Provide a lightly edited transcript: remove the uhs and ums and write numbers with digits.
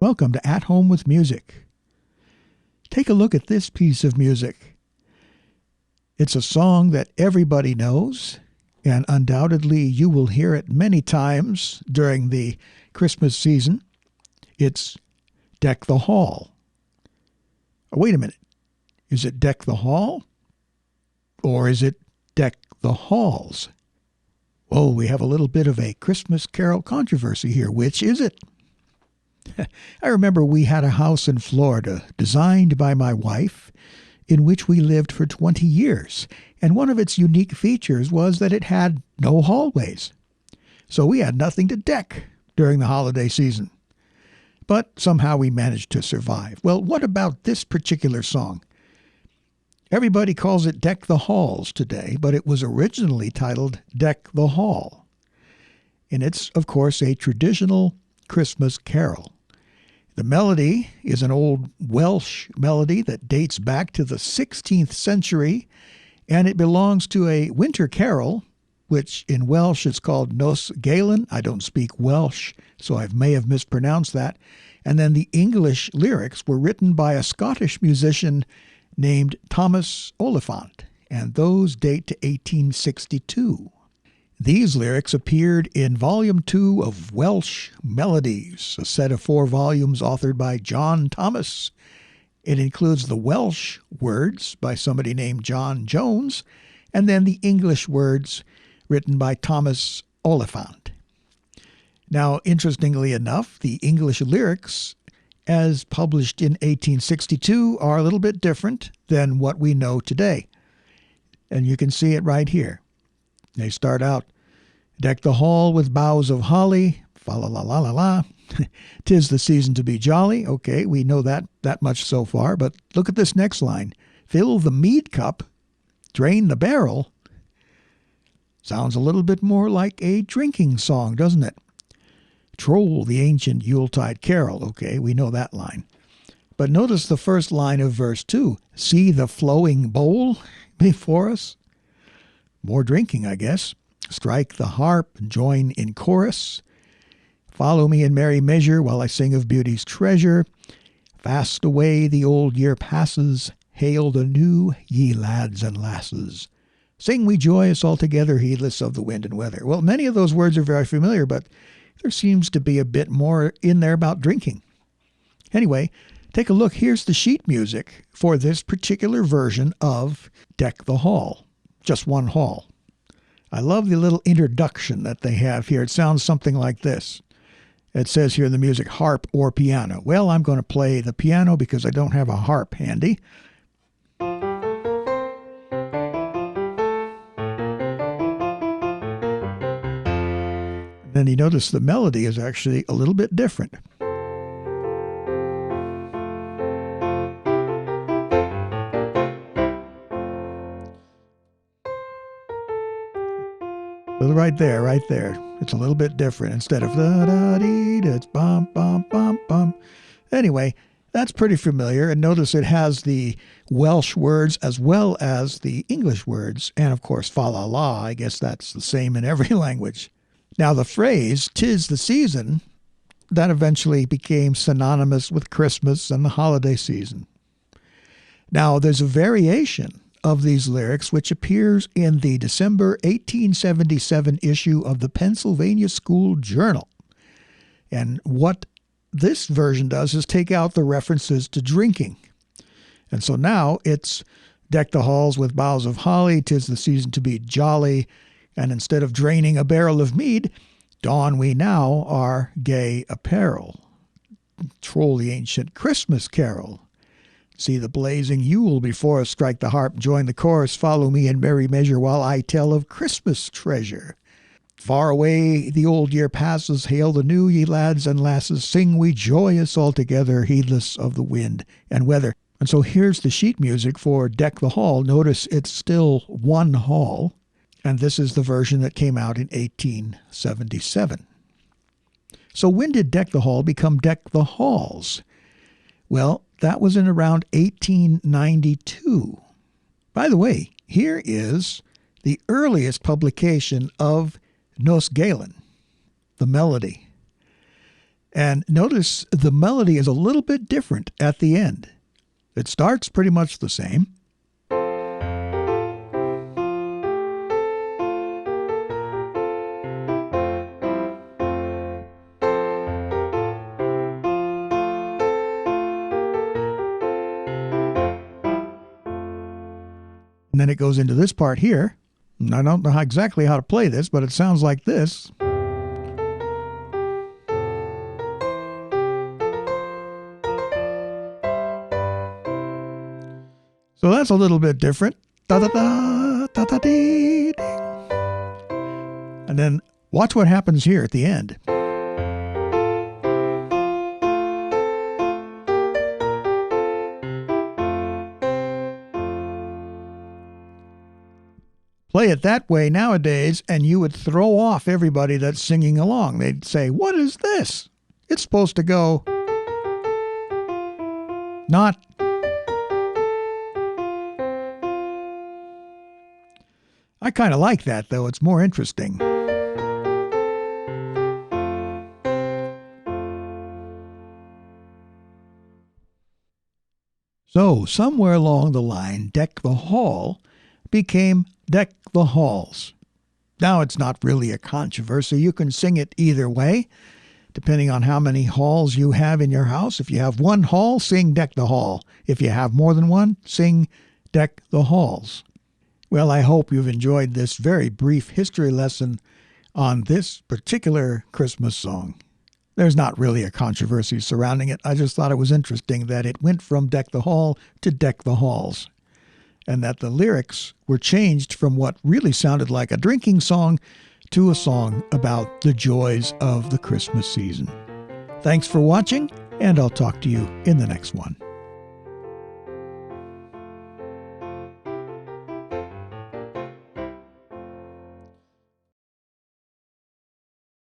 Welcome to At Home with Music. Take a look at this piece of music. It's a song that everybody knows, and undoubtedly you will hear it many times during the Christmas season. It's Deck the Hall. Oh, wait a minute. Is it Deck the Hall? Or is it Deck the Halls? Oh, we have a little bit of a Christmas carol controversy here. Which is it? I remember we had a house in Florida designed by my wife in which we lived for 20 years. And one of its unique features was that it had no hallways. So we had nothing to deck during the holiday season. But somehow we managed to survive. Well, what about this particular song? Everybody calls it Deck the Halls today, but it was originally titled Deck the Hall. And it's, of course, a traditional Christmas carol. The melody is an old Welsh melody that dates back to the 16th century, and it belongs to a winter carol, which in Welsh is called Nos Galan. I don't speak Welsh, so I may have mispronounced that. And then the English lyrics were written by a Scottish musician named Thomas Oliphant, and those date to 1862. These lyrics appeared in Volume 2 of Welsh Melodies, a set of 4 volumes authored by John Thomas. It includes the Welsh words by somebody named John Jones, and then the English words written by Thomas Oliphant. Now, interestingly enough, the English lyrics, as published in 1862, are a little bit different than what we know today. And you can see it right here. They start out, Deck the hall with boughs of holly, fa-la-la-la-la-la. 'Tis the season to be jolly. Okay, we know that much so far, but look at this next line. Fill the mead cup, drain the barrel. Sounds a little bit more like a drinking song, doesn't it? Troll the ancient Yuletide carol. Okay, we know that line. But notice the first line of verse 2. See the flowing bowl before us? More drinking, I guess. Strike the harp and join in chorus. Follow me in merry measure while I sing of beauty's treasure. Fast away the old year passes. Hail the new, ye lads and lasses. Sing we joyous all together, heedless of the wind and weather. Well, many of those words are very familiar, but there seems to be a bit more in there about drinking. Anyway, take a look. Here's the sheet music for this particular version of Deck the Hall. Just one hall. I love the little introduction that they have here. It sounds something like this. It says here in the music, harp or piano. Well, I'm going to play the piano because I don't have a harp handy. Then you notice the melody is actually a little bit different. Right there. It's a little bit different. Instead of da-da-dee, it's bum, bum, bum, bum. Anyway, that's pretty familiar. And notice it has the Welsh words as well as the English words. And of course, fa-la-la, I guess that's the same in every language. Now the phrase, 'tis the season, that eventually became synonymous with Christmas and the holiday season. Now there's a variation of these lyrics which appears in the December 1877 issue of the Pennsylvania School Journal. And what this version does is take out the references to drinking. And so now it's deck the halls with boughs of holly, 'tis the season to be jolly, and instead of draining a barrel of mead, don we now our gay apparel. Troll the ancient Christmas carol. See the blazing Yule before us, strike the harp, join the chorus, follow me in merry measure while I tell of Christmas treasure. Far away the old year passes, hail the new, ye lads and lasses, sing we joyous all together, heedless of the wind and weather. And so here's the sheet music for Deck the Hall. Notice it's still one hall, and this is the version that came out in 1877. So when did Deck the Hall become Deck the Halls? Well, that was in around 1892. By the way, here is the earliest publication of Nos Galan, the melody. And notice the melody is a little bit different at the end. It starts pretty much the same. And then it goes into this part here. And I don't know exactly how to play this, but it sounds like this. So that's a little bit different. Da da da da da dee. And then watch what happens here at the end. Play it that way nowadays, and you would throw off everybody that's singing along. They'd say, "What is this? It's supposed to go not." I kind of like that, though. It's more interesting. So, somewhere along the line, Deck the Hall became Deck the Halls. Now, it's not really a controversy. You can sing it either way, depending on how many halls you have in your house. If you have one hall, sing Deck the Hall. If you have more than one, sing Deck the Halls. Well, I hope you've enjoyed this very brief history lesson on this particular Christmas song. There's not really a controversy surrounding it. I just thought it was interesting that it went from Deck the Hall to Deck the Halls, and that the lyrics were changed from what really sounded like a drinking song to a song about the joys of the Christmas season. Thanks for watching, and I'll talk to you in the next one.